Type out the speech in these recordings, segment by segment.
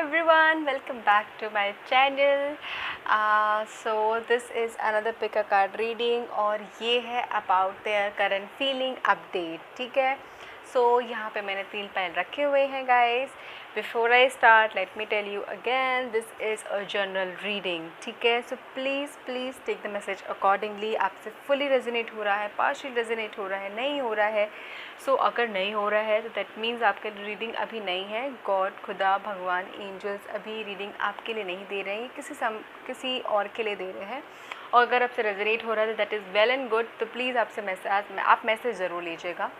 everyone, welcome back to my channel. So this is another pick a card reading और ये है about their current feeling update. ठीक है, so यहाँ पे मैंने 3 पेन रखे हुए हैं guys. Before I start, let me tell you again, this is a general reading. ठीक है, so please take the message accordingly. आपसे fully resonate हो रहा है, partial resonate हो रहा है, नहीं हो रहा है. सो अगर नहीं हो रहा है तो दैट मीन्स आपके रीडिंग अभी नहीं है. गॉड, खुदा, भगवान, एंजल्स अभी रीडिंग आपके लिए नहीं दे रहे हैं, किसी और के लिए दे रहे हैं. और अगर आपसे रेजोनेट हो रहा है तो that is well and good. तो प्लीज़ आप मैसेज ज़रूर लीजिएगा.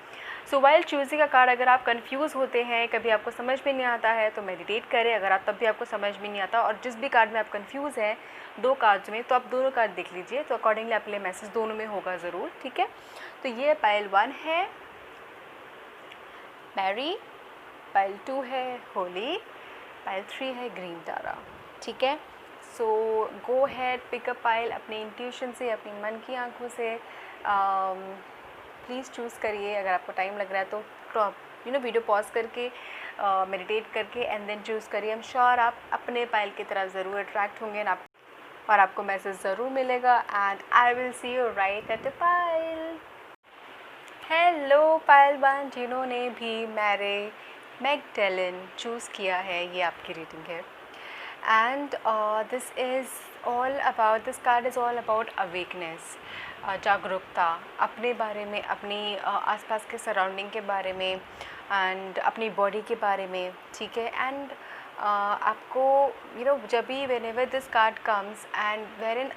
सो वाइल चूजिंग का कार्ड, अगर आप कंफ्यूज होते हैं, कभी आपको समझ में नहीं आता है तो मेडिटेट करें. अगर आप तब भी आपको समझ में नहीं आता और जिस भी कार्ड में आप कंफ्यूज हैं 2 कार्ड्स में, तो आप दोनों कार्ड देख लीजिए. तो अकॉर्डिंगली आपके लिए मैसेज दोनों में होगा ज़रूर. ठीक है, तो ये पाइल 1 है मैरी, पाइल 2 है होली, पाइल 3 है ग्रीन टारा. ठीक है, सो गो हैड पिक अ पाइल अपने इंट्यूशन से, अपनी मन की आंखों से. प्लीज़ चूज़ करिए. अगर आपको टाइम लग रहा है तो वीडियो पॉज करके मेडिटेट करके एंड देन चूज़ करिए. आई एम श्योर आप अपने पाइल की तरफ ज़रूर अट्रैक्ट होंगे और आपको मैसेज ज़रूर मिलेगा. And I will see you right at the pile. Hello pile 1, जिन्होंने भी मैरी मैगडेलिन चूज़ किया है, ये आपकी रीडिंग है. And this card is all about awakeness, जागरूकता अपने बारे में, अपनी आसपास के सराउंडिंग के बारे में एंड अपनी बॉडी के बारे में. ठीक है, एंड आपको जब भी whenever this card comes and where in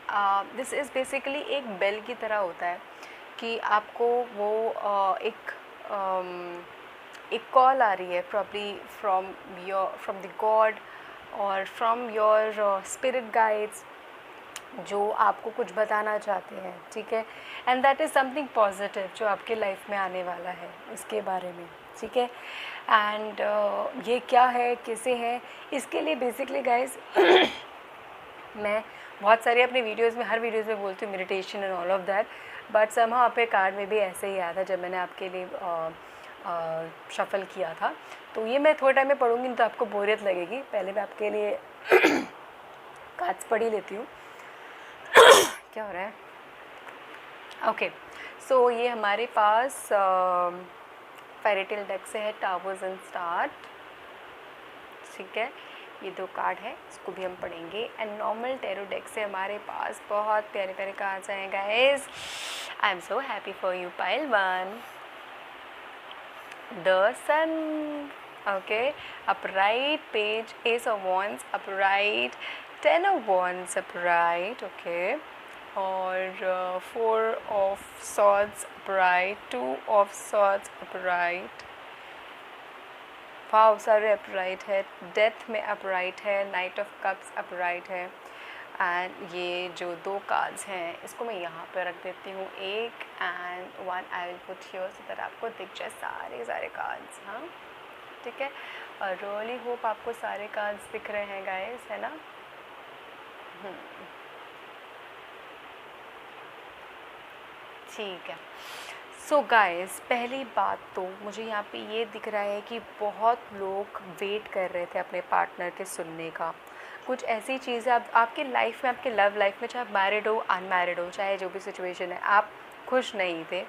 this is basically एक बेल की तरह होता है कि आपको वो एक कॉल आ रही है प्रॉब्ली फ्रॉम द गॉड और फ्रॉम योर स्पिरिट गाइड्स जो आपको कुछ बताना चाहते हैं. ठीक है, and that is something positive जो आपके लाइफ में आने वाला है, इसके बारे में. ठीक है, एंड ये क्या है, कैसे है, इसके लिए बेसिकली गाइज मैं बहुत सारी अपने वीडियोज़ में, हर वीडियोज़ में बोलती हूँ meditation and all of that. But somehow आपके कार्ड में भी ऐसे ही आया था जब मैंने आपके लिए शफल किया था. तो ये मैं थोड़े टाइम में पढ़ूँगी, तो आपको बोरियत लगेगी. पहले मैं आपके लिए कार्ड्स पढ़ ही लेती हूँ. क्या हो रहा है? ओके, सो ये हमारे पास फेरी टेल डेक से है टावर्स एंड स्टार्ट. ठीक है, ये 2 कार्ड है, इसको भी हम पढ़ेंगे. एंड नॉर्मल टैरो डेक से हमारे पास बहुत प्यारे प्यारे कार्ड्स हैं guys. I am so happy for you pile 1. The sun, okay, upright page, ace of wands upright, 10 of wands upright, okay, और 4 of swords upright, 2 of swords upright. Wow, सारे upright है. Death में upright है, knight of cups upright है. And ये जो 2 cards हैं इसको मैं यहाँ पर रख देती हूँ, 1 and 1 I will put here so that आपको दिख जाए सारे कार्ड्स. हाँ, ठीक है, और रियली होप आपको सारे कार्ड्स दिख रहे हैं गाइस, है ना. ठीक है, सो गाइस पहली बात तो मुझे यहाँ पे ये दिख रहा है कि बहुत लोग वेट कर रहे थे अपने पार्टनर के सुनने का. कुछ ऐसी चीज़ें आपके लाइफ में, आपके लव लाइफ में, चाहे आप मैरिड हो अनमैरिड हो, चाहे जो भी सिचुएशन है, आप खुश नहीं थे,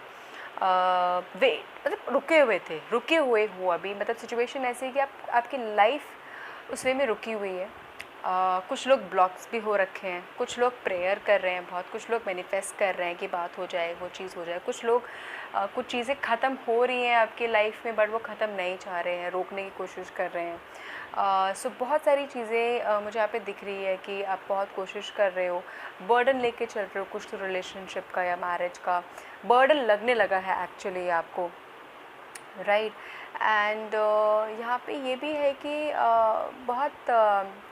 वेट मतलब रुके हुए हो अभी. मतलब सिचुएशन ऐसी है कि आपकी लाइफ उस वे में रुकी हुई है. कुछ लोग ब्लॉक्स भी हो रखे हैं, कुछ लोग प्रेयर कर रहे हैं बहुत, कुछ लोग मैनिफेस्ट कर रहे हैं कि बात हो जाए, वो चीज़ हो जाए. कुछ लोग कुछ चीज़ें ख़त्म हो रही हैं आपकी लाइफ में बट वो ख़त्म नहीं चाह रहे हैं, रोकने की कोशिश कर रहे हैं. सो बहुत सारी चीज़ें मुझे यहाँ पे दिख रही है कि आप बहुत कोशिश कर रहे हो, बर्डन लेके चल रहे हो. कुछ तो रिलेशनशिप का या मैरिज का बर्डन लगने लगा है एक्चुअली आपको, राइट. एंड यहाँ पे ये भी है कि बहुत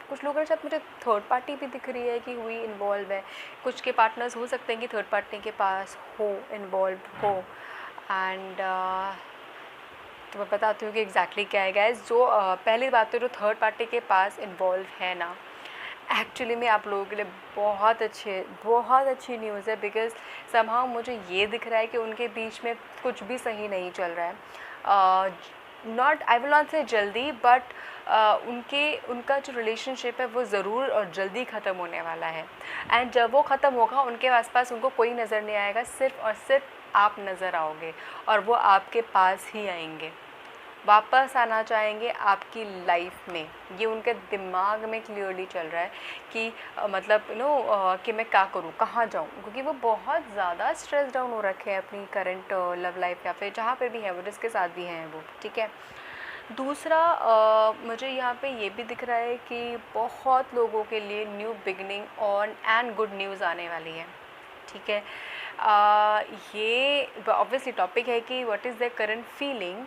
कुछ लोगों के साथ मुझे थर्ड पार्टी भी दिख रही है कि हुई इन्वॉल्व है. कुछ के पार्टनर्स हो सकते हैं कि थर्ड पार्टी के पास हो, इन्वॉल्व हो. एंड तो मैं बताती हूँ कि एग्जैक्टली क्या है गाइस. जो पहली बात तो जो थर्ड पार्टी के पास इन्वॉल्व है ना, एक्चुअली में आप लोगों के लिए बहुत अच्छी न्यूज़ है. बिकॉज समहाउ मुझे ये दिख रहा है कि उनके बीच में कुछ भी सही नहीं चल रहा है. नॉट, आई विल नॉट से जल्दी, बट उनका जो रिलेशनशिप है वो ज़रूर और जल्दी ख़त्म होने वाला है। एंड जब वो ख़त्म होगा उनके आसपास उनको कोई नज़र नहीं आएगा, सिर्फ़ और सिर्फ आप नज़र आओगे और वो आपके पास ही आएंगे, वापस आना चाहेंगे आपकी लाइफ में। ये उनके दिमाग में क्लियरली चल रहा है कि मतलब कि मैं क्या करूँ, कहाँ जाऊँ, क्योंकि वो बहुत ज़्यादा स्ट्रेस डाउन हो रखे हैं अपनी करंट लव लाइफ या फिर जहाँ पर भी है वो, जिसके साथ भी हैं वो, ठीक है। दूसरा मुझे यहाँ पे ये भी दिख रहा है कि बहुत लोगों के लिए न्यू बिगनिंग और एंड गुड न्यूज़ आने वाली है, ठीक है। ये ऑब्वियसली टॉपिक है कि what is the current feeling,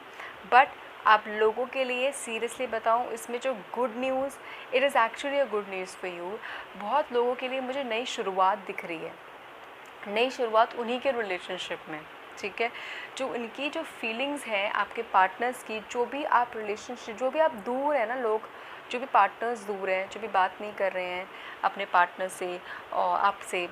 but आप लोगों के लिए सीरियसली बताऊं, इसमें जो good news, it is actually a good news for you. बहुत लोगों के लिए मुझे नई शुरुआत दिख रही है, नई शुरुआत उन्हीं के रिलेशनशिप में, ठीक है। जो उनकी जो फीलिंग्स हैं आपके पार्टनर्स की, जो भी आप रिलेशनशिप, जो भी आप दूर हैं ना लोग, जो भी पार्टनर्स दूर हैं, जो भी बात नहीं कर रहे हैं अपने पार्टनर से और आपसे,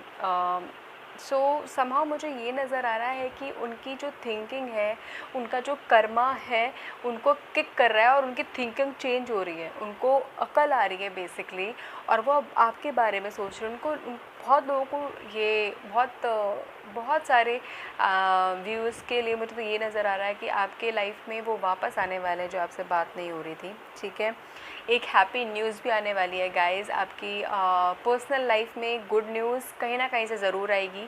सो समहाउ मुझे ये नज़र आ रहा है कि उनकी जो थिंकिंग है, उनका जो कर्मा है, उनको किक कर रहा है और उनकी थिंकिंग चेंज हो रही है, उनको अकल आ रही है बेसिकली, और वो अब आपके बारे में सोच रहे हैं। बहुत लोगों को ये बहुत सारे व्यूज़ के लिए मुझे तो ये नज़र आ रहा है कि आपके लाइफ में वो वापस आने वाले हैं जो आपसे बात नहीं हो रही थी, ठीक है। एक हैप्पी न्यूज़ भी आने वाली है गाइज़, आपकी पर्सनल लाइफ में गुड न्यूज़ कहीं ना कहीं से ज़रूर आएगी।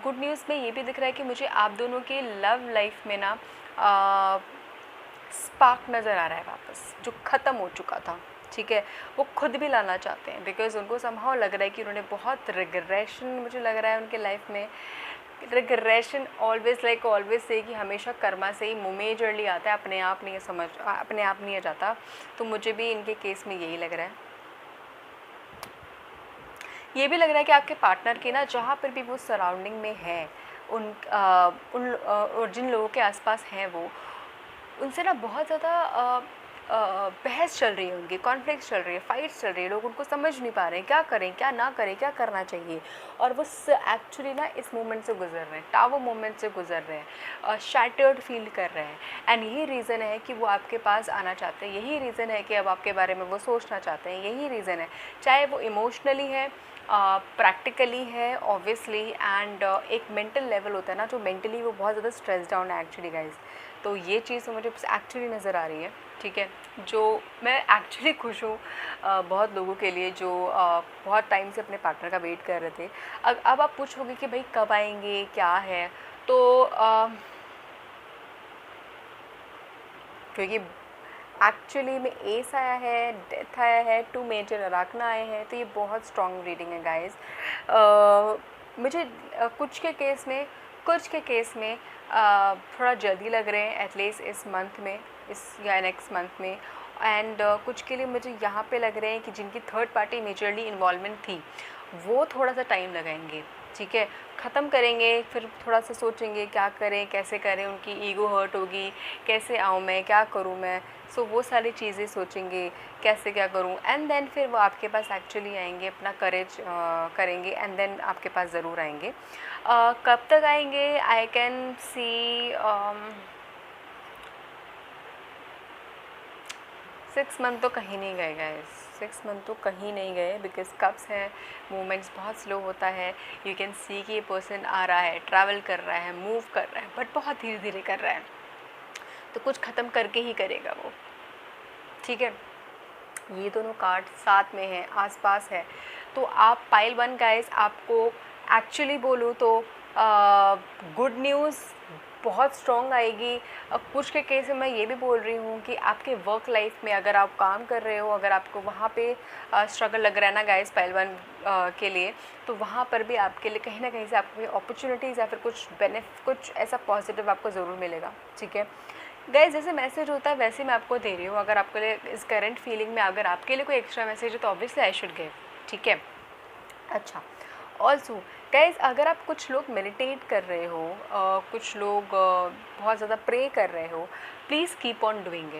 गुड न्यूज़ में ये भी दिख रहा है कि मुझे आप दोनों की लव लाइफ में ना स्पार्क नज़र आ रहा है वापस, जो ख़त्म हो चुका था, ठीक है। वो खुद भी लाना चाहते हैं, बिकॉज़ उनको समहाउ लग रहा है कि उन्होंने बहुत रिग्रेशन, मुझे लग रहा है उनके लाइफ में रिग्रेशन ऑलवेज से कि हमेशा कर्मा से ही मेजरली आता है, अपने आप नहीं आ जाता। तो मुझे भी इनके केस में यही लग रहा है। ये भी लग रहा है कि आपके पार्टनर के ना जहाँ पर भी वो सराउंडिंग में है, और जिन लोगों के आसपास हैं वो, उनसे ना बहुत ज़्यादा बहस चल रही है, उनकी कॉन्फ्लिक्ट्स चल रही है, फाइट्स चल रही है, लोग उनको समझ नहीं पा रहे हैं क्या करें क्या ना करें, क्या करना चाहिए। और वो एक्चुअली ना इस मोमेंट से गुजर रहे हैं, टावर मोमेंट से गुजर रहे हैं, शैटर्ड फील कर रहे हैं। एंड यही रीज़न है कि वो आपके पास आना चाहते हैं, यही रीज़न है कि अब आपके बारे में वो सोचना चाहते हैं, यही रीज़न है। चाहे वो इमोशनली है, प्रैक्टिकली है ऑब्वियसली, एंड एक मेंटल लेवल होता है ना, जो मेंटली वो बहुत ज़्यादा स्ट्रेस डाउन है एक्चुअली गाइज। तो ये चीज़ मुझे एक्चुअली नज़र आ रही है, ठीक है। जो मैं एक्चुअली खुश हूँ बहुत लोगों के लिए जो बहुत टाइम से अपने पार्टनर का वेट कर रहे थे। अब आप पूछोगे कि भाई कब आएंगे, क्या है, तो क्योंकि एक्चुअली में एस आया है, डेथ आया है, 2 मेजर अराकना आए हैं, तो ये बहुत स्ट्रॉन्ग रीडिंग है गाइस। मुझे कुछ के केस में थोड़ा जल्दी लग रहे हैं, एटलीस्ट इस मंथ में, इस या नेक्स्ट मंथ में। एंड कुछ के लिए मुझे यहाँ पे लग रहे हैं कि जिनकी थर्ड पार्टी मेजरली इन्वॉल्वमेंट थी वो थोड़ा सा टाइम लगाएंगे, ठीक है। ख़त्म करेंगे, फिर थोड़ा सा सोचेंगे क्या करें, कैसे करें, उनकी ईगो हर्ट होगी, कैसे आऊँ मैं, क्या करूँ मैं, सो वो सारी चीज़ें सोचेंगे कैसे क्या करूँ। एंड देन फिर वो आपके पास एक्चुअली आएंगे, अपना करेज करेंगे, एंड देन आपके पास ज़रूर आएंगे। कब तक आएंगे, आई कैन सी 6 मंथ तो कहीं नहीं गए गाइस, 6 मंथ तो कहीं नहीं गए, बिकॉज कब्स हैं, मूवमेंट्स बहुत स्लो होता है। यू कैन सी कि ये पर्सन आ रहा है, ट्रैवल कर रहा है, मूव कर रहा है, बट बहुत धीरे धीरे कर रहा है, तो कुछ ख़त्म करके ही करेगा वो, ठीक है। ये दोनों कार्ड साथ में हैं, आसपास है, तो आप पाइल 1 गाइस, आपको एक्चुअली बोलूँ तो गुड न्यूज़ बहुत स्ट्रॉन्ग आएगी। कुछ के केस में मैं ये भी बोल रही हूँ कि आपके वर्क लाइफ में अगर आप काम कर रहे हो, अगर आपको वहाँ पे स्ट्रगल लग रहा है ना गाइस पाइल 1 के लिए, तो वहाँ पर भी आपके लिए कहीं ना कहीं से आपको अपॉर्चुनिटीज़ या फिर कुछ ऐसा पॉजिटिव आपको ज़रूर मिलेगा, ठीक है गाइस। जैसे मैसेज होता है वैसे मैं आपको दे रही हूँ। अगर आपके लिए इस करंट फीलिंग में अगर आपके लिए कोई एक्स्ट्रा मैसेज है तो ऑब्वियसली आई शुड गिव, ठीक है। अच्छा, ऑल्सो गाइज, अगर आप कुछ लोग मेडिटेट कर रहे हो, कुछ लोग बहुत ज़्यादा प्रे कर रहे हो, please keep on doing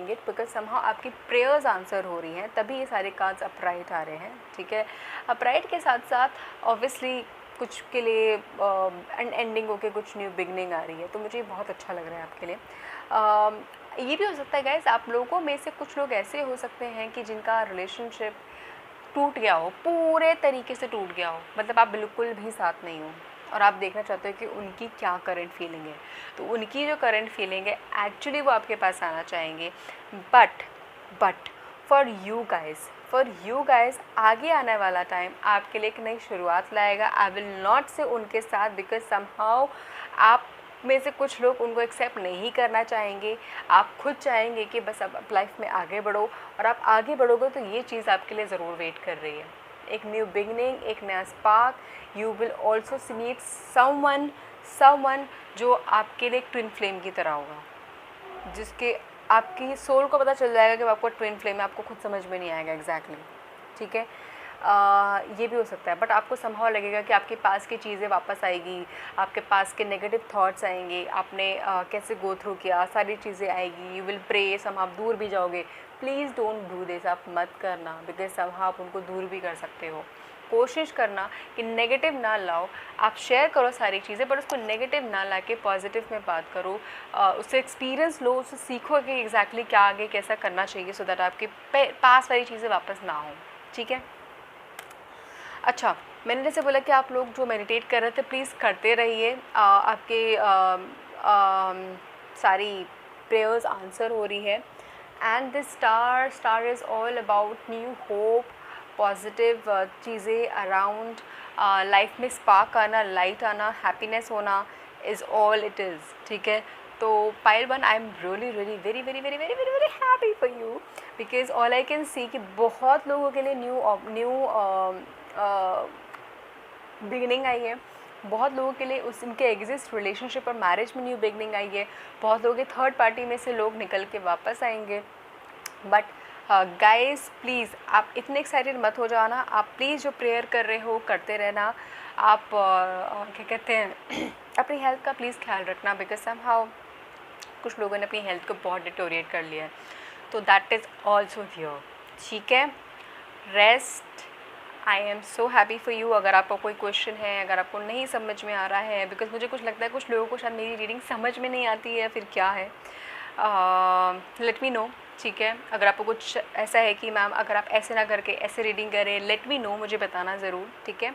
it, because somehow आपकी प्रेयर्स आंसर हो रही हैं, तभी ये सारे कार्ड्स अपराइट आ रहे हैं, ठीक है। अपराइट के साथ साथ ऑब्वियसली कुछ के लिए एंडिंग होके कुछ न्यू बिगनिंग आ रही है, तो मुझे बहुत अच्छा लग रहा है आपके लिए। ये भी हो सकता है गाइस, आप लोगों में से कुछ लोग ऐसे हो सकते हैं कि जिनका रिलेशनशिप टूट गया हो, पूरे तरीके से टूट गया हो, मतलब आप बिल्कुल भी साथ नहीं हो और आप देखना चाहते हो कि उनकी क्या करंट फीलिंग है। तो उनकी जो करंट फीलिंग है एक्चुअली वो आपके पास आना चाहेंगे, बट फॉर यू गाइस आगे आने वाला टाइम आपके लिए एक नई शुरुआत लाएगा। आई विल नॉट से उनके साथ, बिकॉज समहाउ आप में से कुछ लोग उनको एक्सेप्ट नहीं करना चाहेंगे। आप खुद चाहेंगे कि बस अब लाइफ में आगे बढ़ो, और आप आगे बढ़ोगे तो ये चीज़ आपके लिए ज़रूर वेट कर रही है, एक न्यू बिगनिंग, एक नया spark. You will also meet someone जो आपके लिए एक ट्विन फ्लेम की तरह होगा, जिसके आपकी सोल को पता चल जाएगा कि आपको ट्विन फ्लेम है, आपको खुद समझ में नहीं आएगा एग्जैक्टली, ठीक है। ये भी हो सकता है, बट आपको संभव लगेगा कि आपके पास की चीज़ें वापस आएगी, आपके पास के नेगेटिव थॉट्स आएंगे, आपने कैसे गो थ्रू किया सारी चीज़ें आएगी। यू विल प्रे, सम आप दूर भी जाओगे। प्लीज़ डोंट डू दिस, आप मत करना, बिकॉज सम आप उनको दूर भी कर सकते हो। कोशिश करना कि नेगेटिव ना लाओ, आप शेयर करो सारी चीज़ें, पर उसको नेगेटिव ना ला के पॉजिटिव में बात करो। उससे एक्सपीरियंस लो, उससे सीखो कि एग्जैक्टली क्या आगे कैसा करना चाहिए, सो दैट आपके पास वाली चीज़ें वापस ना हो, ठीक है। अच्छा, मैंने जैसे बोला कि आप लोग जो मेडिटेट कर रहे थे प्लीज़ करते रहिए, आपके सारी प्रेयर्स आंसर हो रही है। And this star is all about new hope, positive चीज़ें अराउंड, लाइफ में स्पार्क आना, लाइट आना, हैप्पीनेस होना इज़ ऑल इट इज़, ठीक है। तो pile one, I am really very very very very very very very happy for you, because all I can see कि बहुत लोगों के लिए न्यू बिगनिंग आई है, बहुत लोगों के लिए उस उनके एग्जिस्ट रिलेशनशिप और मैरिज में न्यू बिगनिंग आई है, बहुत लोगों के थर्ड पार्टी में से लोग निकल के वापस आएंगे। बट गाइस प्लीज़ आप इतने एक्साइटेड मत हो जाना, आप प्लीज़ जो प्रेयर कर रहे हो करते रहना। आप क्या कहते हैं अपनी हेल्थ का प्लीज़ ख्याल रखना, बिकॉज समहाउ कुछ लोगों ने अपनी हेल्थ को बहुत डिटोरिएट कर लिया है, तो दैट इज़ ऑल्सो हियर, ठीक है। Rest, I am so happy for you. अगर आपका कोई क्वेश्चन है, अगर आपको नहीं समझ में आ रहा है, बिकॉज मुझे कुछ लगता है कुछ लोगों को शायद मेरी रीडिंग समझ में नहीं आती है, फिर क्या है, लेट मी नो, ठीक है। अगर आपको कुछ ऐसा है कि मैम अगर आप ऐसे ना करके ऐसे रीडिंग करें, लेट मी नो, मुझे बताना ज़रूर, ठीक है।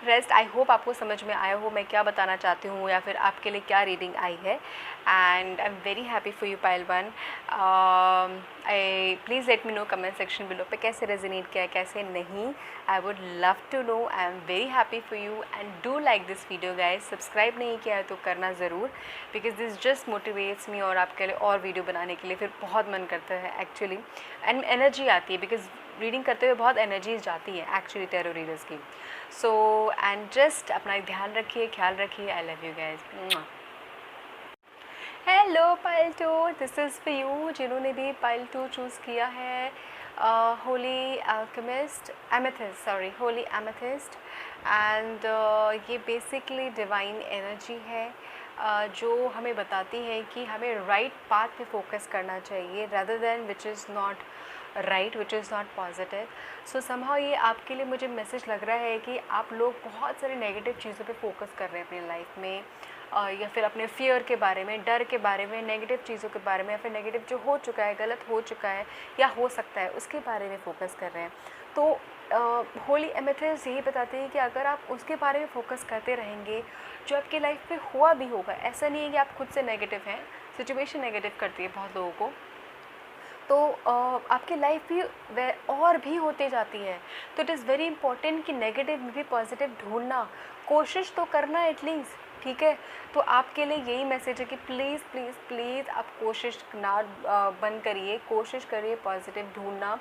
रेस्ट, आई होप आपको समझ में आया हो मैं क्या बताना चाहती हूँ या फिर आपके लिए क्या रीडिंग आई है। And I am very happy for you pile one. I please let me know comment section below पे कैसे रेजोनेट किया है, कैसे नहीं। I would love to know. I am very happy for you and do like this video guys. Subscribe नहीं किया है तो करना ज़रूर, because this just motivates me और आपके लिए और वीडियो बनाने के लिए फिर बहुत मन करता है एक्चुअली, एंड एनर्जी आती है, बिकॉज रीडिंग करते हुए बहुत एनर्जीज जाती है एक्चुअली टैरो रीडर्स की। सो एंड जस्ट अपना ध्यान रखिए, ख्याल रखिए। I love you guys. Hello Payal 2, this is for you जिन्होंने भी पायल 2 चूज़ किया है। Holi alchemist amethyst, sorry Holi amethyst. And ये बेसिकली डिवाइन एनर्जी है, जो हमें बताती है कि हमें राइट पाथ पे फोकस करना चाहिए rather than which is not right, which is not positive. So somehow ये आपके लिए मुझे मैसेज लग रहा है कि आप लोग बहुत सारे नेगेटिव चीज़ों पे फोकस कर रहे हैं अपनी लाइफ में, या फिर अपने फियर के बारे में, डर के बारे में, नेगेटिव चीज़ों के बारे में, या फिर नेगेटिव जो हो चुका है, गलत हो चुका है या हो सकता है उसके बारे में फोकस कर रहे हैं। तो होली एमेथिस्ट यही बताते हैं कि अगर आप उसके बारे में फोकस करते रहेंगे, जो आपकी लाइफ में हुआ भी होगा, ऐसा नहीं है कि आप खुद से नेगेटिव हैं, सिचुएशन नेगेटिव करती है बहुत लोगों को, तो आपकी लाइफ भी और भी होते जाती है। तो इट इज़ वेरी इंपॉर्टेंट कि नेगेटिव में भी पॉजिटिव ढूंढना, कोशिश तो करना एटलीस्ट, ठीक है। तो आपके लिए यही मैसेज है कि प्लीज़ प्लीज़ प्लीज़ आप कोशिश ना बंद करिए, कोशिश करिए पॉजिटिव ढूंढना,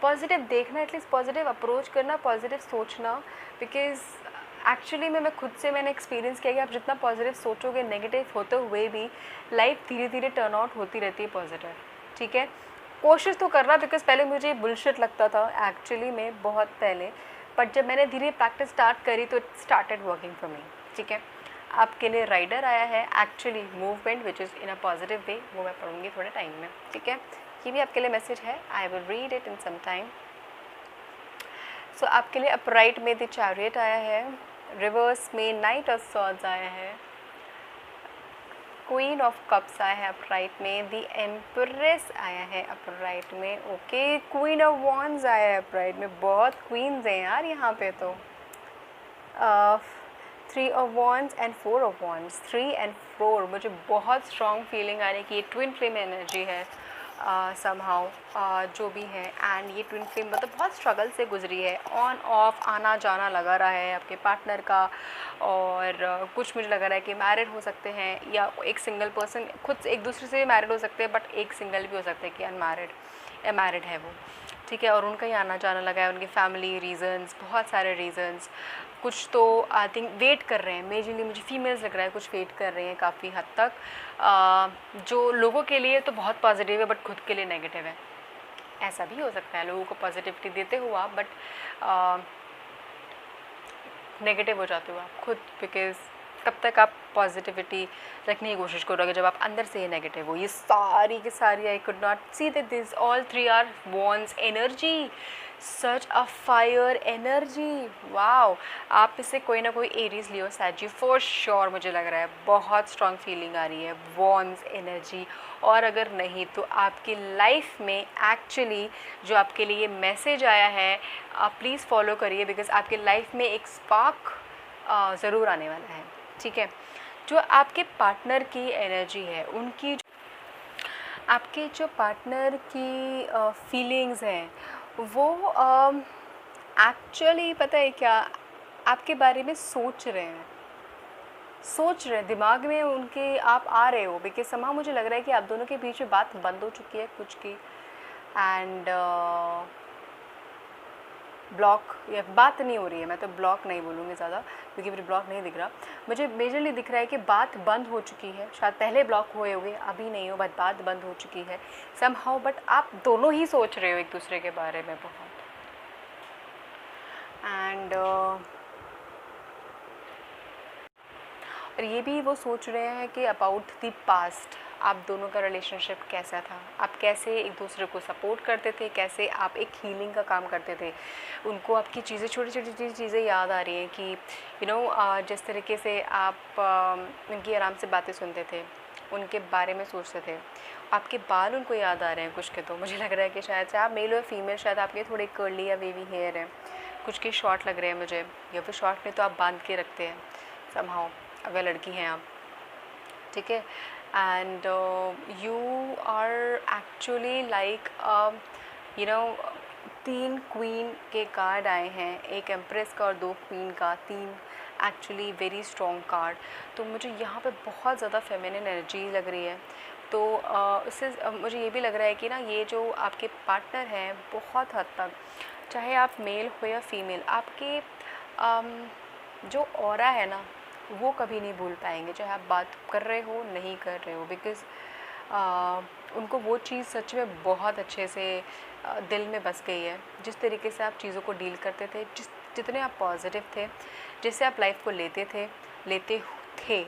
पॉजिटिव देखना, एटलीस्ट पॉजिटिव अप्रोच करना, पॉजिटिव सोचना। बिकॉज़ एक्चुअली मैं खुद से मैंने एक्सपीरियंस किया कि आप जितना पॉजिटिव सोचोगे नेगेटिव होते हुए भी लाइफ धीरे धीरे टर्न आउट होती रहती है पॉजिटिव, ठीक है। कोशिश तो करना, बिकॉज़ पहले मुझे बुलशिट लगता था एक्चुअली में बहुत पहले, बट जब मैंने धीरे प्रैक्टिस स्टार्ट करी तो it started working for me, ठीक है। आपके लिए राइडर आया है actually movement which is in a positive way, वो मैं पढ़ूंगी थोड़े टाइम में, ठीक है। ये भी आपके लिए मैसेज है, I will read it in some time. So आपके लिए अपराइट में द चैरियट आया है, रिवर्स में नाइट ऑफ सॉर्ड्स आया है, क्वीन ऑफ कप्स आया है अपराइट में, द एम्प्रेस आया है अपराइट में, ओके, क्वीन ऑफ वॉन्ड्स आया है अपराइट में। बहुत क्वींस हैं यार यहाँ पे तो। 3 of wands and 4 of wands, 3 and 4, मुझे बहुत स्ट्रॉन्ग फीलिंग आ रही है कि ये ट्विन फ्लेम एनर्जी है समहाउ जो भी है। एंड ये ट्विन फ्लेम मतलब बहुत स्ट्रगल से गुजरी है, ऑन ऑफ आना जाना लगा रहा है आपके पार्टनर का। और कुछ मुझे लग रहा है कि मैरिड हो सकते हैं या एक सिंगल पर्सन, खुद एक दूसरे से मैरिड हो सकते हैं, बट एक सिंगल भी हो सकते हैं कि अनमैरिड या मैरिड है वो, ठीक है। और उनका ही आना जाना लगा है, उनके फैमिली रीजंस, बहुत सारे रीजंस। कुछ तो आई थिंक वेट कर रहे हैं, मेजरली मुझे फीमेल्स लग रहा है कुछ वेट कर रही हैं काफ़ी हद तक, जो लोगों के लिए तो बहुत पॉजिटिव है बट खुद के लिए नेगेटिव है। ऐसा भी हो सकता है लोगों को पॉजिटिविटी देते हुए आप, बट नेगेटिव हो जाते हो आप खुद, बिकॉज कब तक आप पॉजिटिविटी रखने की कोशिश करोगे जब आप अंदर से ही नेगेटिव हो। ये सारी की सारी, I could not see that this all 3 are wands energy, such a fire energy, wow. आप इससे कोई ना कोई एरीज लियो सैजी फॉर श्योर, मुझे लग रहा है बहुत स्ट्रॉन्ग फीलिंग आ रही है वॉन्ड्स एनर्जी। और अगर नहीं तो आपकी लाइफ में एक्चुअली जो आपके लिए मैसेज आया है आप प्लीज़ फॉलो करिए, बिकॉज आपके लाइफ में एक स्पार्क ज़रूर आने वाला है, ठीक है। जो आपके पार्टनर की एनर्जी है, उनकी आपके जो पार्टनर की फीलिंग्स हैं वो एक्चुअली पता है क्या, आपके बारे में सोच रहे हैं, दिमाग में उनके आप आ रहे हो, बिकॉज समा मुझे लग रहा है कि आप दोनों के बीच में बात बंद हो चुकी है कुछ की। एंड ब्लॉक या बात नहीं हो रही है, मैं तो ब्लॉक नहीं बोलूँगी ज़्यादा क्योंकि मुझे ब्लॉक नहीं दिख रहा, मुझे मेजरली दिख रहा है कि बात बंद हो चुकी है। शायद पहले ब्लॉक हुए होंगे, अभी नहीं हो, बट बात बंद हो चुकी है समहाउ। बट आप दोनों ही सोच रहे हो एक दूसरे के बारे में बहुत। एंड और ये भी वो सोच रहे हैं कि अबाउट द पास्ट, आप दोनों का रिलेशनशिप कैसा था, आप कैसे एक दूसरे को सपोर्ट करते थे, कैसे आप एक हीलिंग का काम करते थे। उनको आपकी चीज़ें, छोटी छोटी चीज़ें याद आ रही हैं कि यू नो जिस तरीके से आप उनकी आराम से बातें सुनते थे, उनके बारे में सोचते थे। आपके बाल उनको याद आ रहे हैं कुछ के, तो मुझे लग रहा है कि शायद से आप मेल और फीमेल, शायद आपके थोड़े कर्ली या वेवी हेयर हैं, कुछ के शॉर्ट लग रहे हैं मुझे, या फिर शॉर्ट में तो आप बांध के रखते हैं समहाउ अगर लड़की हैं आप, ठीक है। And you are actually like you know 3 queen के कार्ड आए हैं, एक एम्प्रेस का और 2 क्वीन का, 3 एक्चुअली वेरी स्ट्रॉन्ग कार्ड। तो मुझे यहाँ पे बहुत ज़्यादा फेमिनिन एनर्जी लग रही है। तो इससे मुझे ये भी लग रहा है कि ना ये जो आपके पार्टनर हैं बहुत हद तक, चाहे आप मेल हो या फीमेल, आपके जो ऑरा है ना वो कभी नहीं भूल पाएंगे, चाहे आप बात कर रहे हो नहीं कर रहे हो, बिकॉज़ उनको वो चीज़ सच में बहुत अच्छे से दिल में बस गई है। जिस तरीके से आप चीज़ों को डील करते थे, जितने आप पॉजिटिव थे, जिससे आप लाइफ को लेते थे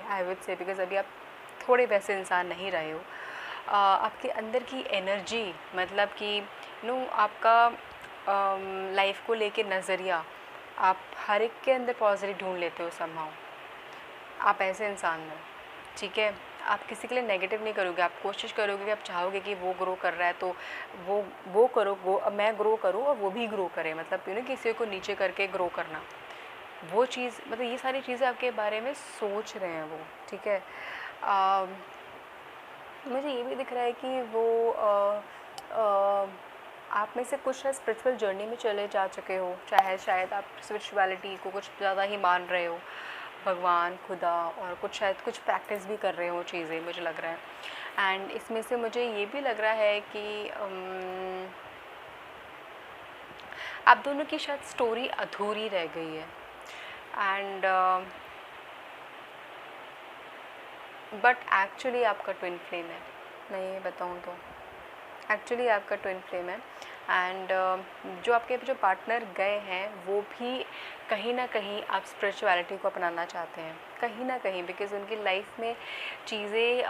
आई वुड से, बिकॉज़ अभी आप थोड़े वैसे इंसान नहीं रहे हो। आपके अंदर की एनर्जी, मतलब कि आपका लाइफ को लेके नज़रिया, आप हर एक के अंदर पॉजिटिव ढूंढ लेते हो समहाउ। आप ऐसे इंसान हो, ठीक है। आप किसी के लिए नेगेटिव नहीं करोगे, आप कोशिश करोगे कि आप चाहोगे कि वो ग्रो कर रहा है तो वो करो, मैं ग्रो करूँ और वो भी ग्रो करे, मतलब किसी को नीचे करके ग्रो करना, वो चीज़, मतलब ये सारी चीज़ें आपके बारे में सोच रहे हैं वो, ठीक है। मुझे ये भी दिख रहा है कि वो आप में से कुछ स्पिरिचुअल जर्नी में चले जा चुके हो, चाहे शायद आप स्पिरिचुअलिटी को कुछ ज़्यादा ही मान रहे हो, भगवान, खुदा, और कुछ शायद कुछ प्रैक्टिस भी कर रहे हो चीज़ें, मुझे लग रहा है। एंड इसमें से मुझे ये भी लग रहा है कि आप दोनों की शायद स्टोरी अधूरी रह गई है। एंड बट एक्चुअली आपका ट्विन फ्लेम है, मैं ये बताऊँ तो एक्चुअली आपका ट्विन फ्लेम है। एंड जो आपके जो पार्टनर गए हैं वो भी कहीं ना कहीं आप स्पिरिचुअलिटी को अपनाना चाहते हैं, कहीं ना कहीं, बिकॉज़ उनकी लाइफ में चीज़ें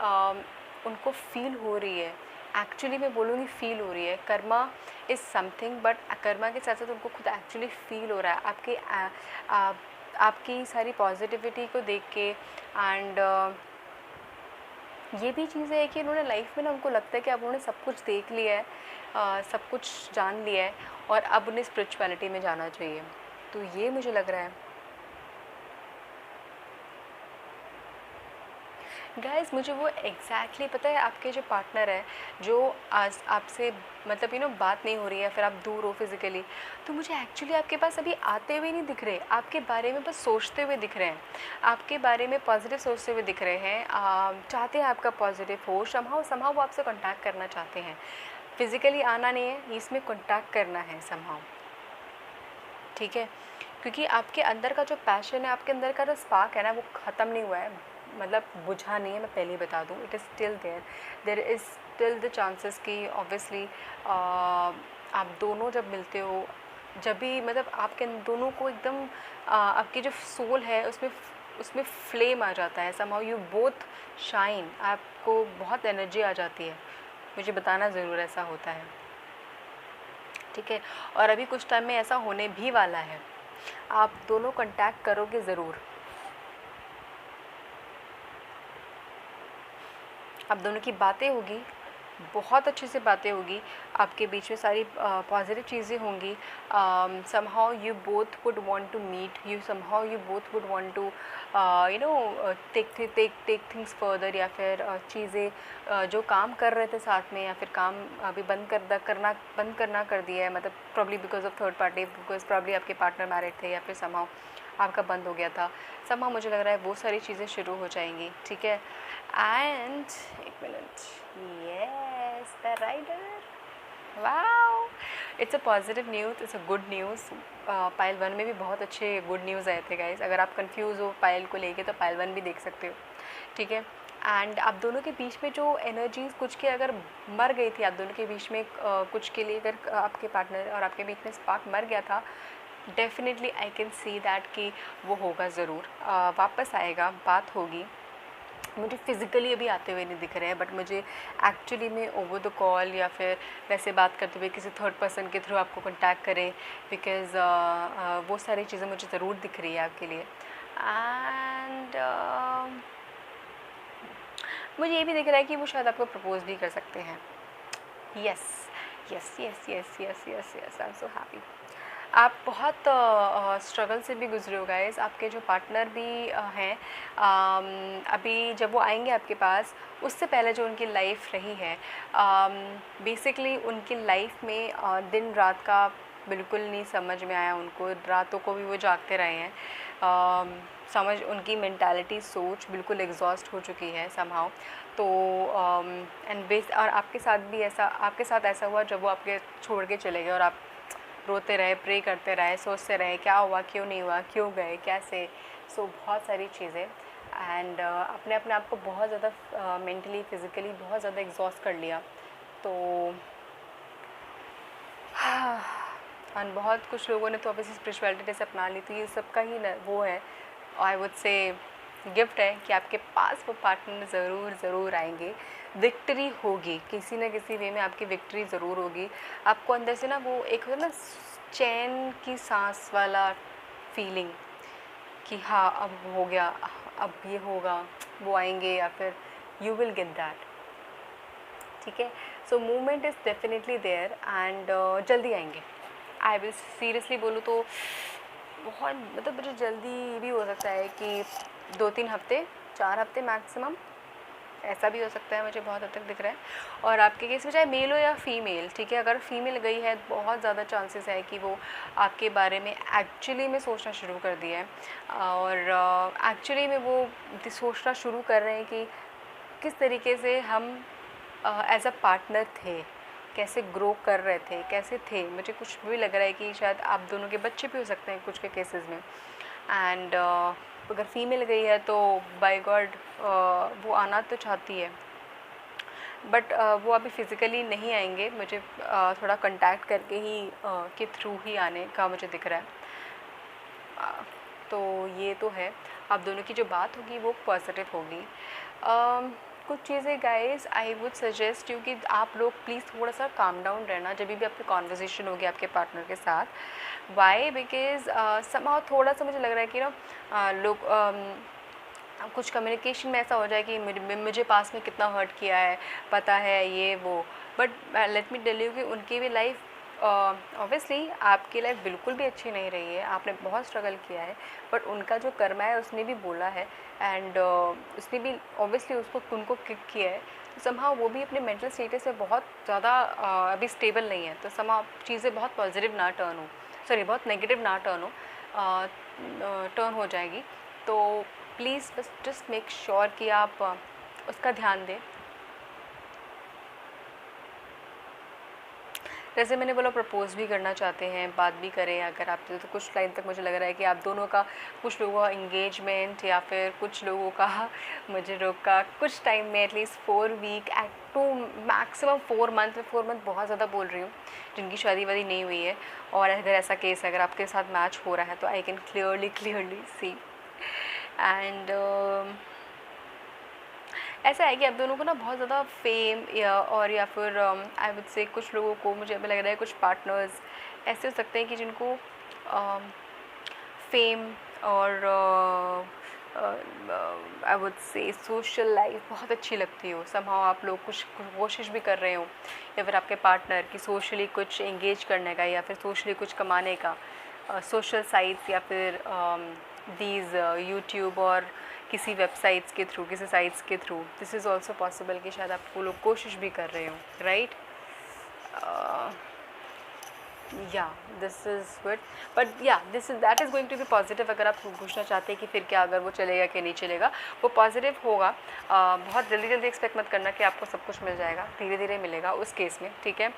उनको फील हो रही है, एक्चुअली मैं बोलूँगी फील हो रही है। Karma is something, but Karma के साथ साथ उनको खुद एक्चुअली फील हो रहा है आपकी सारी पॉजिटिविटी को देख के। एंड ये भी चीज़ है कि उन्होंने लाइफ में ना, उनको लगता है कि अब उन्होंने सब कुछ देख लिया है, सब कुछ जान लिया है और अब उन्हें स्पिरिचुअलिटी में जाना चाहिए। तो ये मुझे लग रहा है। गाइस मुझे वो एग्जैक्टली पता है, आपके जो पार्टनर है जो आज आपसे मतलब बात नहीं हो रही है, फिर आप दूर हो फिज़िकली, तो मुझे एक्चुअली आपके पास अभी आते हुए नहीं दिख रहे, आपके बारे में बस सोचते हुए दिख रहे हैं, आपके बारे में पॉजिटिव सोचते हुए दिख रहे हैं, चाहते हैं आपका पॉजिटिव हो, समहाउ वो आपसे कॉन्टैक्ट करना चाहते हैं। फिज़िकली आना नहीं है, इसमें कॉन्टैक्ट करना है समहाउ, ठीक है। क्योंकि आपके अंदर का जो पैशन है, आपके अंदर का जो स्पार्क है ना, वो ख़त्म नहीं हुआ है, मतलब बुझा नहीं है, मैं पहले ही बता दूँ, it is still there is still the chances कि ऑब्वियसली आप दोनों जब मिलते हो, जब भी मतलब आपके दोनों को एकदम आपकी जो सोल है उसमें उसमें फ्लेम आ जाता है, समहाउ यू बोथ शाइन, आपको बहुत एनर्जी आ जाती है, मुझे बताना ज़रूर ऐसा होता है, ठीक है। और अभी कुछ टाइम में ऐसा होने भी वाला है, आप दोनों कांटेक्ट करोगे ज़रूर, आप दोनों की बातें होगी, बहुत अच्छे से बातें होगी, आपके बीच में सारी पॉजिटिव चीज़ें होंगी, somehow you both would want to meet, you somehow you both would want to take things further, या फिर चीज़ें जो काम कर रहे थे साथ में, या फिर काम अभी बंद करना कर दिया है, मतलब probably because of third party, because probably आपके पार्टनर मैरिड थे, या फिर समहाउ आपका बंद हो गया था, समहाउ मुझे लग रहा है वो सारी चीज़ें शुरू हो जाएंगी, ठीक है। एंड एक minute, yes the rider, wow, it's a positive news, it's a good news. Pile 1 में भी बहुत अच्छे गुड न्यूज़ आए थे गाइस, अगर आप कंफ्यूज हो पाइल को लेके तो पाइल 1 भी देख सकते हो, ठीक है। एंड आप दोनों के बीच में जो एनर्जीज कुछ के अगर मर गई थी, आप दोनों के बीच में कुछ के लिए अगर आपके पार्टनर और आपके बीच में स्पार्क मर गया था, definitely I can see that कि वो होगा ज़रूर, वापस आएगा, बात होगी। मुझे फ़िज़िकली अभी आते हुए नहीं दिख रहे हैं, बट मुझे एक्चुअली में ओवर द कॉल या फिर वैसे बात करते हुए किसी थर्ड पर्सन के थ्रू आपको कांटेक्ट करें, बिकॉज़ वो सारी चीज़ें मुझे ज़रूर दिख रही है आपके लिए। एंड मुझे ये भी दिख रहा है कि वो शायद आपको प्रपोज़ भी कर सकते हैं। Yes yes yes yes yes yes yes, I am so happy. आप बहुत स्ट्रगल से भी गुजरे हो गाइस, आपके जो पार्टनर भी हैं, अभी जब वो आएंगे आपके पास, उससे पहले जो उनकी लाइफ रही है, बेसिकली उनकी लाइफ में दिन रात का बिल्कुल नहीं समझ में आया उनको, रातों को भी वो जागते रहे हैं, समझ उनकी मेंटालिटी, सोच बिल्कुल एग्जॉस्ट हो चुकी है समहाउ। तो एंड बेस और आपके साथ ऐसा हुआ जब वो आपके छोड़ के चले गए, और आप रोते रहे, प्रे करते रहे, सोचते रहे क्या हुआ, क्यों नहीं हुआ, क्यों गए, कैसे, सो बहुत सारी चीज़ें, एंड अपने आप को बहुत ज़्यादा मेंटली फिज़िकली बहुत ज़्यादा एग्जॉस्ट कर लिया। तो और बहुत कुछ लोगों ने तो ऑब्वियसली स्पिरिचुअलिटी से अपना ली, तो ये सबका ही वो है, आई वुड से गिफ्ट है कि आपके पास वो पार्टनर ज़रूर आएंगे, विक्ट्री होगी, किसी न किसी वे में आपकी विक्ट्री ज़रूर होगी। आपको अंदर से ना वो एक होता है ना चैन की सांस वाला फीलिंग कि हाँ अब हो गया, अब ये होगा, वो आएंगे, या फिर यू विल गेट दैट, ठीक है। So movement is definitely there, and जल्दी आएंगे। आई विल सीरियसली बोलूँ तो बहुत मतलब मुझे जल्दी भी हो सकता है कि 2-3 हफ्ते, 4 हफ्ते मैक्सिमम, ऐसा भी हो सकता है, मुझे बहुत हद तक दिख रहा है। और आपके केस में चाहे मेल हो या फीमेल, ठीक है, अगर फीमेल गई है बहुत ज़्यादा चांसेस है कि वो आपके बारे में एक्चुअली में सोचना शुरू कर दिया है, और एक्चुअली में वो सोचना शुरू कर रहे हैं कि किस तरीके से हम एज अ पार्टनर थे, कैसे ग्रो कर रहे थे, कैसे थे। मुझे कुछ भी लग रहा है कि शायद आप दोनों के बच्चे भी हो सकते हैं कुछ के केसेस में, एंड अगर फीमेल गई है तो बाय गॉड वो आना तो चाहती है, बट वो अभी फ़िज़िकली नहीं आएंगे, मुझे थोड़ा कांटेक्ट करके ही के थ्रू ही आने का मुझे दिख रहा है। तो ये तो है, आप दोनों की जो बात होगी वो पॉजिटिव होगी। कुछ चीज़ें guys I would suggest you कि आप लोग प्लीज़ थोड़ा सा काम डाउन रहना जब भी आपकी कॉन्वर्जेसन होगी आपके पार्टनर के साथ। वाई? बिकॉज समहाउ थोड़ा सा मुझे लग रहा है कि ना लोग कुछ कम्युनिकेशन में ऐसा हो जाए कि मुझे पास में कितना हर्ट किया है पता है ये वो, but let me tell you कि उनकी भी लाइफ ऑब्वियसली आपकी लाइफ बिल्कुल भी अच्छी नहीं रही है, आपने बहुत स्ट्रगल किया है, बट उनका जो कर्मा है उसने भी बोला है एंड उसने भी ऑब्वियसली उसको उनको किक किया है, तो समहाउ वो भी अपने मेंटल स्टेटस में बहुत ज़्यादा अभी स्टेबल नहीं है, तो समहाउ चीज़ें बहुत पॉजिटिव ना टर्न हो, सॉरी बहुत नेगेटिव ना टर्न हो, टर्न हो जाएगी। तो प्लीज़ बस जस्ट मेक श्योर कि आप उसका ध्यान दें। जैसे मैंने बोला प्रपोज़ भी करना चाहते हैं, बात भी करें अगर आप, तो कुछ टाइम तक मुझे लग रहा है कि आप दोनों का, कुछ लोगों का इंगेजमेंट या फिर कुछ लोगों का मुझे रोका कुछ टाइम में at least 4 week to maximum 4 month में, 4 मंथ बहुत ज़्यादा बोल रही हूँ, जिनकी शादी वादी नहीं हुई है, और अगर ऐसा केस अगर आपके साथ मैच हो रहा है तो I can clearly see and ऐसा है कि आप दोनों को ना बहुत ज़्यादा फेम या फिर आई वुड से कुछ लोगों को मुझे लग रहा है कुछ पार्टनर्स ऐसे हो सकते हैं कि जिनको फेम और I would say social life बहुत अच्छी लगती हो, समहाउ आप लोग कुछ कोशिश भी कर रहे हो या फिर आपके पार्टनर की सोशली कुछ एंगेज करने का या फिर सोशली कुछ कमाने का, सोशल साइट्स या फिर दीज यूट्यूब और किसी वेबसाइट्स के थ्रू, किसी साइट्स के through, this is also possible कि शायद आप वो लोग कोशिश भी कर रहे हो, right? Yeah this is good, but yeah that is going to be positive. अगर आप पूछना चाहते हैं कि फिर क्या अगर वो चलेगा कि नहीं चलेगा, वो पॉजिटिव होगा। बहुत जल्दी एक्सपेक्ट मत करना कि आपको सब कुछ मिल जाएगा, धीरे धीरे मिलेगा उस केस में, ठीक है?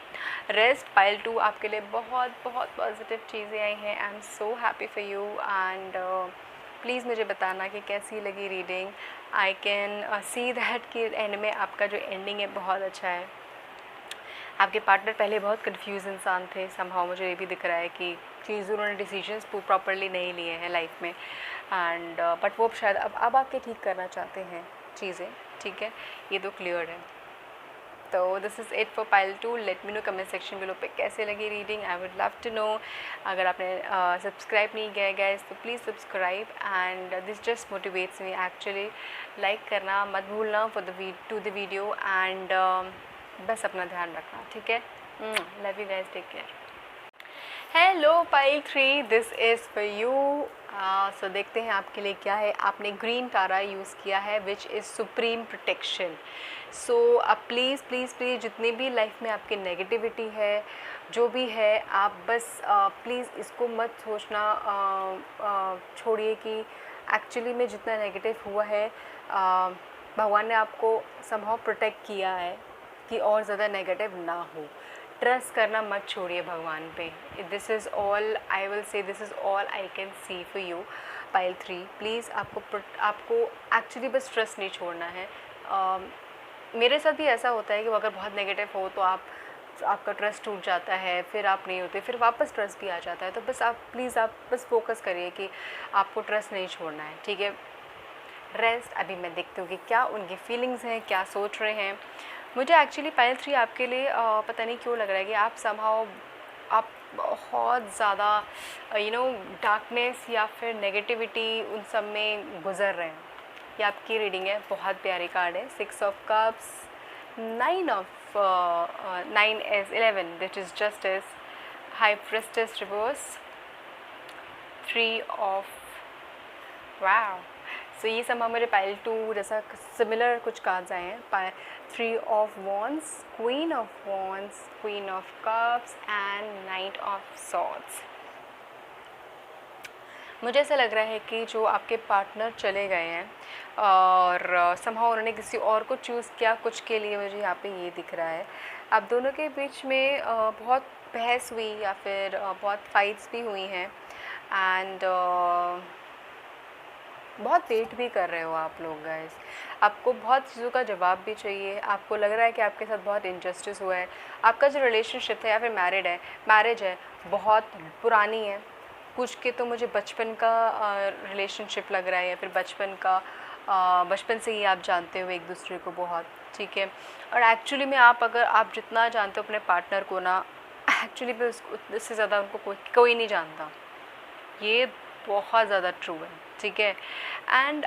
रेस्ट पाइल 2 आपके लिए बहुत पॉजिटिव चीज़ें आई हैं। आई am so happy for you and please मुझे बताना कि कैसी लगी reading. I can see that कि एंड में आपका जो एंडिंग है बहुत अच्छा है। आपके पार्टनर पहले बहुत कंफ्यूज इंसान थे, समहाउ मुझे ये भी दिख रहा है कि चीज़ उन्होंने डिसीजंस प्रॉपरली नहीं लिए हैं लाइफ में एंड बट वो शायद अब आके ठीक करना चाहते हैं चीज़ें, ठीक है? ये तो क्लियर है। तो this is it for pile 2। Let me know comment section below पे कैसे लगी reading, I would love to know. अगर आपने सब्सक्राइब नहीं किया है गाइस तो please subscribe and this just motivates me actually. Like करना मत भूलना फॉर द वीडियो एंड बस अपना ध्यान रखना, ठीक है? Love you guys, take care. Hello pile 3, this is for you. So देखते हैं आपके लिए क्या है। आपने ग्रीन टारा यूज़ किया है विच इज़ सुप्रीम प्रोटेक्शन। सो अब प्लीज़ जितनी भी लाइफ में आपकी नेगेटिविटी है, जो भी है, आप बस प्लीज़ इसको मत सोचना, छोड़िए कि एक्चुअली में जितना नेगेटिव हुआ है भगवान ने आपको समहाउ प्रोटेक्ट किया है कि और ज़्यादा नेगेटिव ना हो। ट्रस्ट करना मत छोड़िए भगवान पे। This is all I will say, this is all I can C for you pile 3। Please आपको एक्चुअली बस ट्रस्ट नहीं छोड़ना है। मेरे साथ भी ऐसा होता है कि अगर बहुत नेगेटिव हो तो आपका ट्रस्ट टूट जाता है, फिर आप नहीं होते, फिर वापस ट्रस्ट भी आ जाता है। तो बस आप प्लीज़ आप बस फोकस करिए कि आपको ट्रस्ट नहीं छोड़ना है, ठीक है? रेस्ट अभी मैं देखती हूँ कि क्या उनकी फीलिंग्स हैं, क्या सोच रहे हैं। मुझे एक्चुअली पाइल 3 आपके लिए पता नहीं क्यों लग रहा है कि आप समहाउ आप बहुत ज़्यादा डार्कनेस या फिर नेगेटिविटी उन सब में गुजर रहे हैं। ये आपकी रीडिंग है, बहुत प्यारी कार्ड है। 6 of cups, 9 is 11 that is justice, high priestess reverse, 3 of wow। सो ये सब हमारे पाइल 2 जैसा सिमिलर कुछ कार्ड्स आए हैं। 3 of wands, queen of wands, queen of cups and knight of swords। मुझे ऐसा लग रहा है कि जो आपके पार्टनर चले गए हैं और समहाउ उन्होंने किसी और को चूज़ किया कुछ के लिए, मुझे यहाँ पे ये दिख रहा है। आप दोनों के बीच में बहुत बहस हुई या फिर बहुत फाइट्स भी हुई हैं एंड बहुत वेट भी कर रहे हो आप लोग गाइस। आपको बहुत चीज़ों का जवाब भी चाहिए। आपको लग रहा है कि आपके साथ बहुत इनजस्टिस हुआ है। आपका जो रिलेशनशिप है या फिर मैरिज है बहुत पुरानी है। कुछ के तो मुझे बचपन का रिलेशनशिप लग रहा है या फिर बचपन से ही आप जानते हो एक दूसरे को बहुत, ठीक है? और एक्चुअली में अगर आप जितना जानते हो अपने पार्टनर को ना, एक्चुअली में उससे ज़्यादा उनको कोई नहीं जानता। ये बहुत ज़्यादा ट्रू है। ठीक है। एंड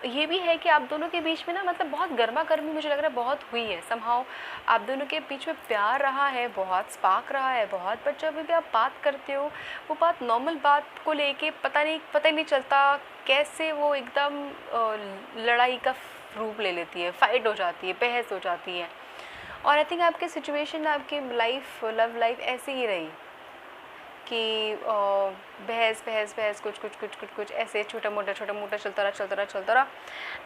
ये भी है कि आप दोनों के बीच में ना मतलब बहुत गर्मा गर्मी मुझे लग रहा है बहुत हुई है समहाउ। आप दोनों के बीच में प्यार रहा है, बहुत स्पार्क रहा है बहुत, बट जब भी आप बात करते हो वो बात नॉर्मल बात को लेके पता ही नहीं चलता कैसे वो एकदम लड़ाई का रूप ले लेती है, फाइट हो जाती है, बहस हो जाती है। और आई थिंक आपकी सिचुएशन, आपकी लाइफ, लव लाइफ ऐसी ही रही कि बहस बहस बहस कुछ ऐसे छोटा मोटा चलता रहा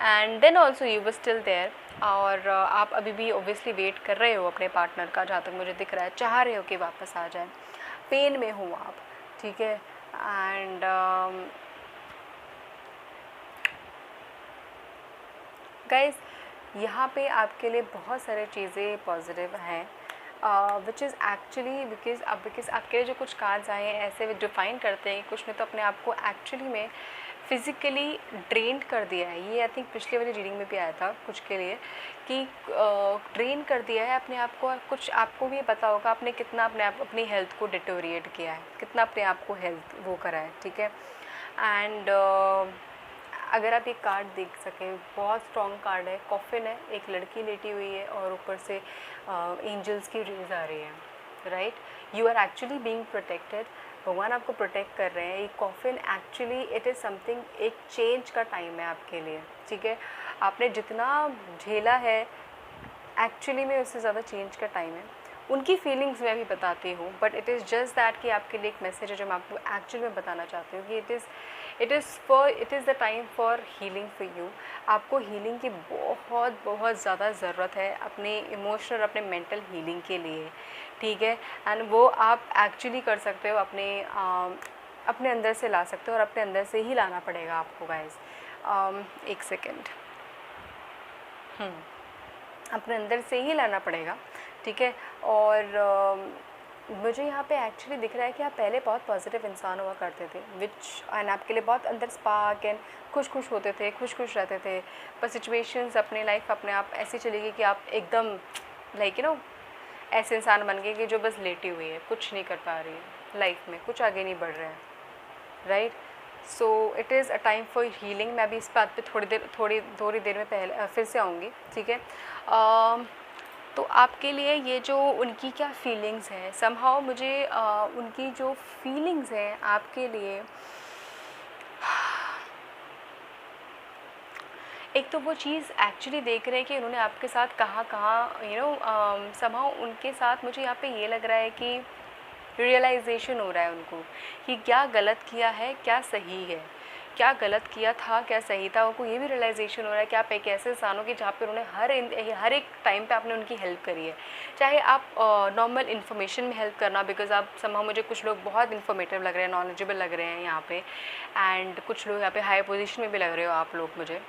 and then also you were still there. और आप अभी भी ऑब्वियसली वेट कर रहे हो अपने पार्टनर का, जहाँ तक मुझे दिख रहा है चाह रहे हो कि वापस आ जाए, पेन में हो आप, ठीक है। एंड गाइस यहाँ पे आपके लिए बहुत सारे चीज़ें पॉजिटिव हैं विच इज़ एक्चुअली बिकॉज आपके लिए जो कुछ कार्ड्स आए हैं ऐसे डिफाइन करते हैं कुछ ने तो अपने आप को एक्चुअली में फिज़िकली ड्रेन कर दिया है। ये आई थिंक पिछले वाली रीडिंग में भी आया था कुछ के लिए कि ड्रेन कर दिया है अपने आप को। कुछ आपको भी पता होगा आपने कितना अपनी हेल्थ को डिटोरिएट किया है, कितना अपने आप को हेल्थ वो करा है, ठीक है। एंड अगर आप ये कार्ड देख सकें, बहुत स्ट्रॉन्ग कार्ड है, कॉफिन है, एक लड़की लेटी हुई है और ऊपर से एंजल्स की रेज आ रही है, right. You are actually being protected, भगवान आपको प्रोटेक्ट कर रहे हैं। ये coffin actually it is something, एक चेंज का टाइम है आपके लिए, ठीक है। आपने जितना झेला है एक्चुअली में उससे ज़्यादा चेंज का टाइम है। उनकी फीलिंग्स मैं भी बताती हूँ, but it is just that कि आपके लिए एक मैसेज है जो मैं आपको एक्चुअली में बताना चाहती हूँ कि it is the time for healing for you. आपको हीलिंग की बहुत बहुत ज़्यादा ज़रूरत है अपने इमोशनल, अपने मेंटल हीलिंग के लिए, ठीक है। एंड वो आप एक्चुअली कर सकते हो, अपने अंदर से ला सकते हो और अपने अंदर से ही लाना पड़ेगा आपको गाइस। एक सेकेंड, अपने अंदर से ही लाना पड़ेगा, ठीक है। और मुझे यहाँ पे एक्चुअली दिख रहा है कि आप पहले बहुत पॉजिटिव इंसान हुआ करते थे एंड आपके लिए बहुत अंदर स्पार्क एंड खुश होते थे, खुश रहते थे। पर सिचुएशंस, अपनी लाइफ अपने आप ऐसी चली गई कि आप एकदम लाइक ऐसे इंसान बन गए कि जो बस लेटी हुई है, कुछ नहीं कर पा रही है लाइफ में, कुछ आगे नहीं बढ़ रहा है, right. So it is a time for healing. मैं अभी इस बात पे थोड़ी देर में पहले फिर से आऊँगी, ठीक है। तो आपके लिए ये जो उनकी क्या फीलिंग्स हैं, समहाउ मुझे उनकी जो फीलिंग्स हैं आपके लिए, एक तो वो चीज़ एक्चुअली देख रहे हैं कि उन्होंने आपके साथ कहाँ समहाउ उनके साथ मुझे यहाँ पे ये लग रहा है कि रियलाइजेशन हो रहा है उनको कि क्या गलत किया है, क्या सही है, क्या गलत किया था, क्या सही था। उनको ये भी रियलाइजेशन हो रहा है कि आप एक ऐसे इंसान हो कि जहाँ पे उन्होंने हर एक टाइम पे आपने उनकी हेल्प करी है। चाहे आप नॉर्मल इन्फॉर्मेशन में हेल्प करना, बिकॉज आप समहाउ मुझे कुछ लोग बहुत इन्फॉर्मेटिव लग रहे हैं, नॉलेजेबल लग रहे हैं यहाँ पे, एंड कुछ लोग यहाँ पे हाई पोजीशन में भी लग रहे हो आप लोग मुझे।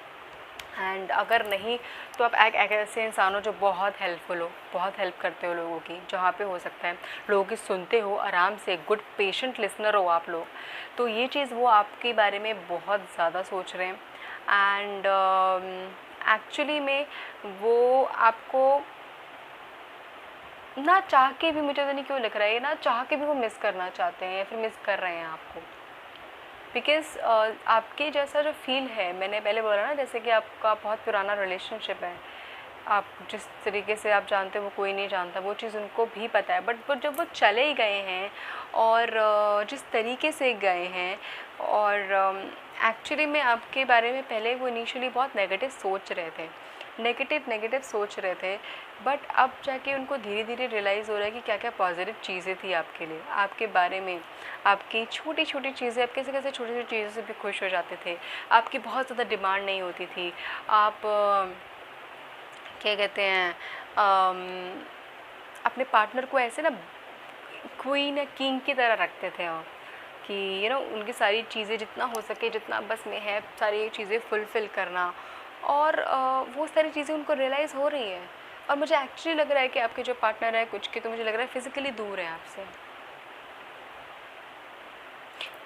एंड अगर नहीं तो आप एक ऐसे इंसान हो जो बहुत हेल्पफुल हो, बहुत हेल्प करते हो लोगों की, जहाँ पे हो सकता है लोगों की सुनते हो आराम से, गुड पेशेंट लिसनर हो आप लोग। तो ये चीज़ वो आपके बारे में बहुत ज़्यादा सोच रहे हैं। एंड एक्चुअली में वो आपको ना चाह के भी, मुझे तो नहीं क्यों लग रहा है, ना चाह के भी वो मिस करना चाहते हैं या फिर मिस कर रहे हैं आपको। बिकॉज़ आपके जैसा जो फ़ील है, मैंने पहले बोला ना जैसे कि आपका बहुत पुराना रिलेशनशिप है, आप जिस तरीके से आप जानते हो वो कोई नहीं जानता, वो चीज़ उनको भी पता है। बट जब वो चले ही गए हैं और जिस तरीके से गए हैं, और एक्चुअली में आपके बारे में पहले वो इनिशियली बहुत नेगेटिव सोच रहे थे, बट अब जाके उनको धीरे धीरे रियलाइज़ हो रहा है कि क्या क्या पॉजिटिव चीज़ें थी आपके लिए, आपके बारे में। आपकी छोटी छोटी चीज़ें, आप कैसे कैसे छोटी छोटी चीज़ों से भी खुश हो जाते थे, आपकी बहुत ज़्यादा डिमांड नहीं होती थी, आप क्या कहते हैं अपने पार्टनर को ऐसे ना क्वीन या किंग की तरह रखते थे आप, कि उनकी सारी चीज़ें जितना हो सके, जितना बस में है, सारी चीज़ें फुलफ़िल करना। और वो सारी चीज़ें उनको रियलाइज़ हो रही है। और मुझे एक्चुअली लग रहा है कि आपके जो पार्टनर है कुछ के, तो मुझे लग रहा है फिज़िकली दूर है आपसे,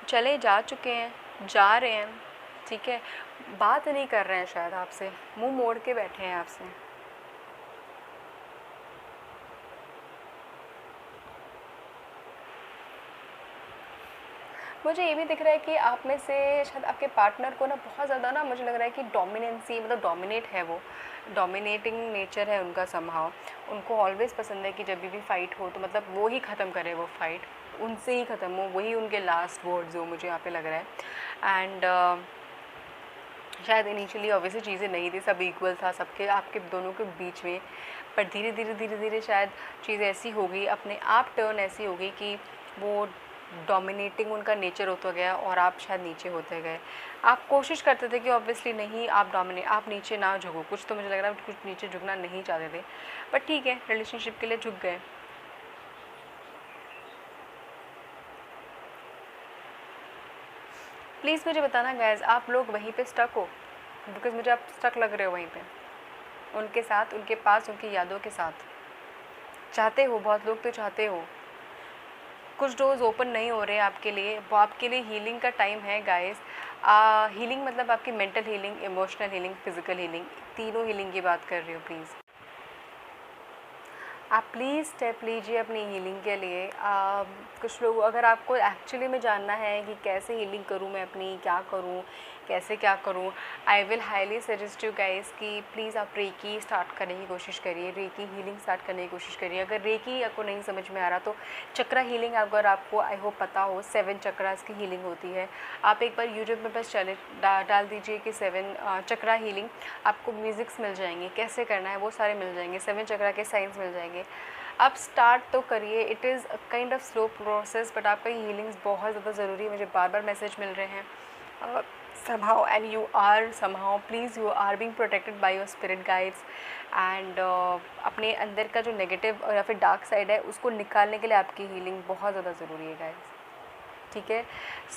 चले जा चुके हैं, जा रहे हैं, ठीक है। बात नहीं कर रहे हैं शायद आपसे, मुंह मोड़ के बैठे हैं आपसे। मुझे ये भी दिख रहा है कि आप में से शायद आपके पार्टनर को ना बहुत ज़्यादा ना मुझे लग रहा है कि डोमिनेंसी मतलब डोमिनेट है, वो डोमिनेटिंग नेचर है उनका समहाउ। उनको ऑलवेज़ पसंद है कि जब भी फाइट हो तो मतलब वो ही ख़त्म करे वो फाइट, उनसे ही ख़त्म हो, वही उनके लास्ट वर्ड्स हो, मुझे यहाँ पे लग रहा है। एंड शायद इनिशियली ऑब्वियसली चीज़ें नहीं थी, सब इक्वल था सबके आपके दोनों के बीच में, पर धीरे धीरे धीरे धीरे शायद चीज़ ऐसी हो गई, अपने आप टर्न ऐसी हो गई कि वो डोमिनेटिंग उनका नेचर होता गया और आप शायद नीचे होते गए। आप कोशिश करते थे कि ऑब्वियसली नहीं आप नीचे ना झुको, कुछ तो मुझे लग रहा है कुछ नीचे झुकना नहीं चाहते थे, बट ठीक है रिलेशनशिप के लिए झुक गए। प्लीज़ मुझे बताना गाइज़, आप लोग वहीं पे स्टक हो? बिकॉज़ मुझे आप स्टक लग रहे हो वहीं पे, उनके साथ, उनके पास, उनकी यादों के साथ। चाहते हो, बहुत लोग तो चाहते हो, कुछ डोर्स ओपन नहीं हो रहे आपके लिए, वो आपके लिए हीलिंग का टाइम है गाइस। हीलिंग मतलब आपकी mental healing, emotional healing, physical healing, तीनों हीलिंग की बात कर रही हूँ। प्लीज़ आप प्लीज़ स्टेप लीजिए अपनी हीलिंग के लिए। कुछ लोग, अगर आपको एक्चुअली में जानना है कि कैसे हीलिंग करूँ मैं अपनी, क्या करूँ, कैसे क्या करूँ, I will highly suggest you guys कि प्लीज़ आप रेकी स्टार्ट करने की कोशिश करिए, रेकी हीलिंग स्टार्ट करने की कोशिश करिए। अगर रेकी आपको नहीं समझ में आ रहा तो चक्रा हीलिंग अगर आपको आई होप पता हो, 7 चक्रास की हीलिंग होती है। आप एक बार यूट्यूब में बस चले डाल दीजिए कि 7 चक्रा हीलिंग, आपको म्यूज़िक्स मिल जाएंगे, कैसे करना है वो सारे मिल जाएंगे, 7 चक्रा के साइंस मिल जाएंगे। आप स्टार्ट तो करिए, it is a kind of slow process, but आपका हीलिंग्स बहुत ज़्यादा ज़रूरी है। मुझे बार बार मैसेज मिल रहे हैं somehow, and you are somehow, please you are being protected by your spirit guides and अपने अंदर का जो नेगेटिव या फिर डार्क साइड है उसको निकालने के लिए आपकी हीलिंग बहुत ज़्यादा ज़रूरी है गाइस, ठीक है।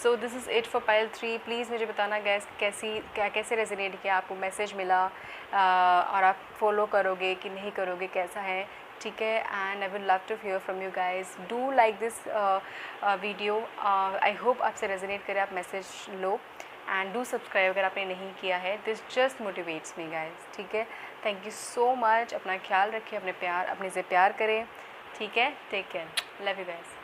So this is it for pile 3। Please मुझे बताना गैस कैसे रेजोनेट किया, आपको मैसेज मिला और आप फॉलो करोगे कि नहीं करोगे, कैसा है, ठीक है। And I will love to hear from you guys, do like this video, I hope आपसे रेजोनेट करे, आप मैसेज लो एंड डू सब्सक्राइब अगर आपने नहीं किया है। This just motivates me guys, ठीक है। थैंक यू सो मच, अपना ख्याल रखिए, अपने से प्यार करें, ठीक है। Take care, love you guys.